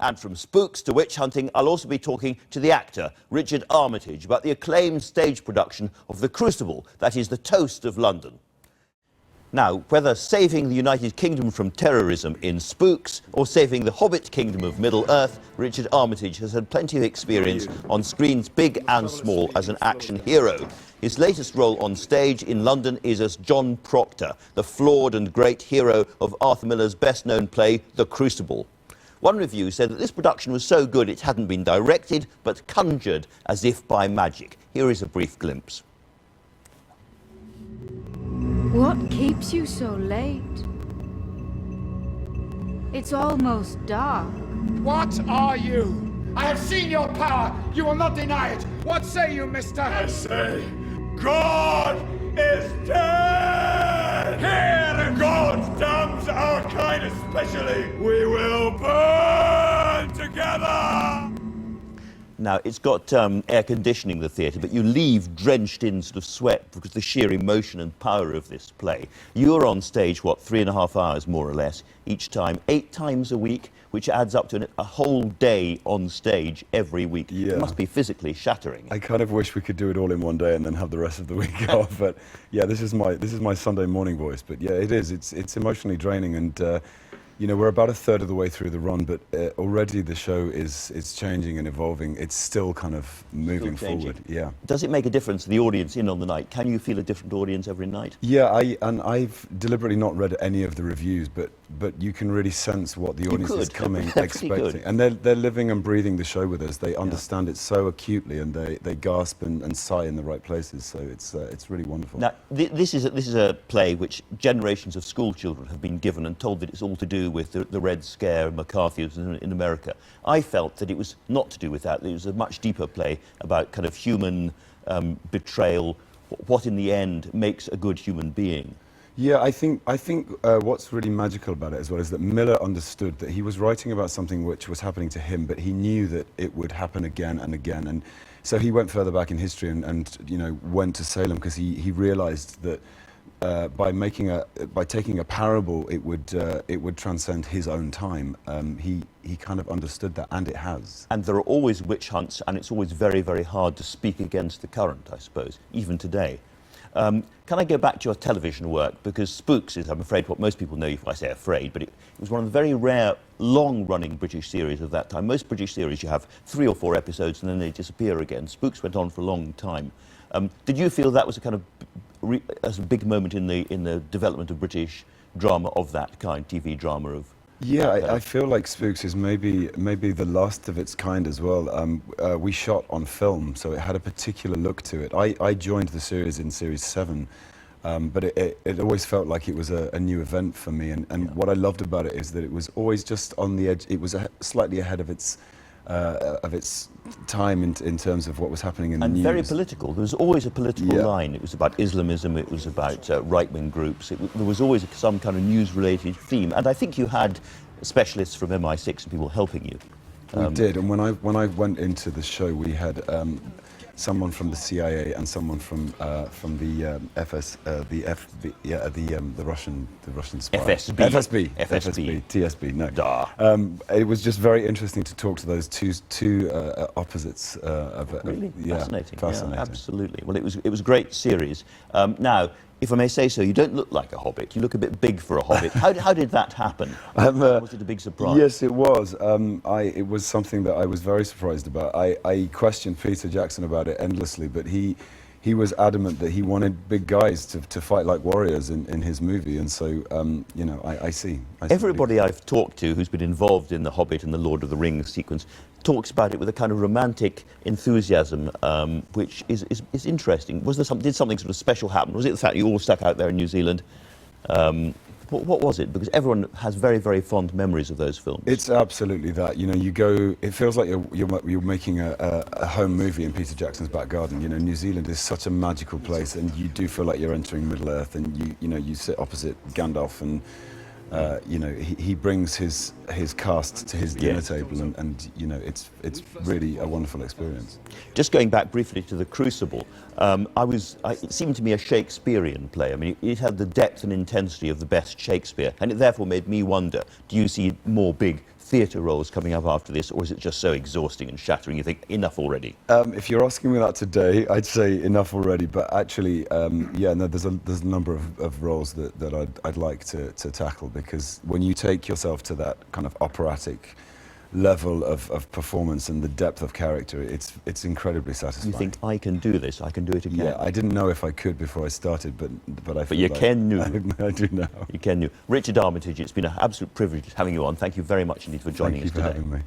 And from spooks to witch hunting, I'll also be talking to the actor, Richard Armitage, about the acclaimed stage production of The Crucible, that is the toast of London. Now, whether saving the United Kingdom from terrorism in Spooks or saving the Hobbit kingdom of Middle-earth, Richard Armitage has had plenty of experience on screens big and small as an action hero. His latest role on stage in London is as John Proctor, the flawed and great hero of Arthur Miller's best-known play, The Crucible. One review said that this production was so good it hadn't been directed, but conjured as if by magic. Here is a brief glimpse. What keeps you so late? It's almost dark. What are you? I have seen your power. You will not deny it. What say you, mister? I say, God is dead! Here, God damns our kind especially. We will burn together! Now, it's got air conditioning, the theatre, but you leave drenched in sort of sweat because of the sheer emotion and power of this play. You're on stage, what, 3.5 hours, more or less, each time, 8 times a week, which adds up to a whole day on stage every week. Yeah. It must be physically shattering. I kind of wish we could do it all in one day and then have the rest of the week off. But yeah, this is my Sunday morning voice. But yeah, it is. It's emotionally draining, and you know, we're about a third of the way through the run, but already the show is changing and evolving. It's still kind of moving forward. Yeah. Does it make a difference to the audience in on the night? Can you feel a different audience every night? Yeah, I've deliberately not read any of the reviews, but you can really sense what the audience is coming expecting, and they're living and breathing the show with us. They understand it so acutely, and they gasp and sigh in the right places. So it's really wonderful. Now, this is a play which generations of school children have been given and told that it's all to do with the Red Scare, McCarthyism in America. I felt that it was not to do with that. It was a much deeper play about kind of human betrayal, what in the end makes a good human being. Yeah, I think what's really magical about it as well is that Miller understood that he was writing about something which was happening to him, but he knew that it would happen again and again, and so he went further back in history and you know, went to Salem because he realized that by taking a parable, it would transcend his own time. He kind of understood that, and it has. And there are always witch hunts, and it's always very, very hard to speak against the current, I suppose, even today. Can I go back to your television work? Because Spooks is, I'm afraid, what most people know, if I say afraid, but it was one of the very rare, long-running British series of that time. Most British series, you have 3 or 4 episodes and then they disappear again. Spooks went on for a long time. Did you feel that was a kind of as a big moment in the development of British drama of that kind, TV drama of? Yeah, I feel like Spooks is maybe the last of its kind as well. We shot on film, so it had a particular look to it. I joined the series in series 7, but it always felt like it was a new event for me. And what I loved about it is that it was always just on the edge. It was slightly ahead of its time in terms of what was happening in the news. And very political. There was always a political line. It was about Islamism, it was about right-wing groups. There was always some kind of news-related theme. And I think you had specialists from MI6 and people helping you. We did, and when I went into the show, we had someone from the CIA and someone from the the Russian spy. FSB. TSB. No. It was just very interesting to talk to those two opposites of it. Really? Yeah, fascinating. fascinating. Yeah, absolutely. Well, it was a great series. Now, if I may say so, you don't look like a hobbit. You look a bit big for a hobbit. How did that happen? Was it a big surprise? Yes, it was. It was something that I was very surprised about. I questioned Peter Jackson about it endlessly, but he was adamant that he wanted big guys to fight like warriors in his movie, and so you know, I see. Everybody I've talked to who's been involved in the Hobbit and the Lord of the Rings sequence talks about it with a kind of romantic enthusiasm, which is interesting. Did something sort of special happen? Was it the fact you all stuck out there in New Zealand? What was it? Because everyone has very, very fond memories of those films. It's absolutely that. You know, you go. It feels like you're making a home movie in Peter Jackson's back garden. You know, New Zealand is such a magical place, and you do feel like you're entering Middle Earth, and you sit opposite Gandalf, and you know, he brings his cast to his dinner table, and you know, it's really a wonderful experience. Just going back briefly to The Crucible, it seemed to me a Shakespearean play. I mean, it had the depth and intensity of the best Shakespeare, and it therefore made me wonder, do you see more big theatre roles coming up after this, or is it just so exhausting and shattering you think, enough already? If you're asking me that today, I'd say enough already. But actually, yeah, no, there's a number of roles that I'd like to tackle, because when you take yourself to that kind of operatic level of performance and the depth of character, it's incredibly satisfying. You think, I can do this, I can do it again? Yeah, I didn't know if I could before I started, but I feel But you like can do. I do now. You can do. Richard Armitage, it's been an absolute privilege having you on. Thank you very much indeed for joining Thank you us for today. having me.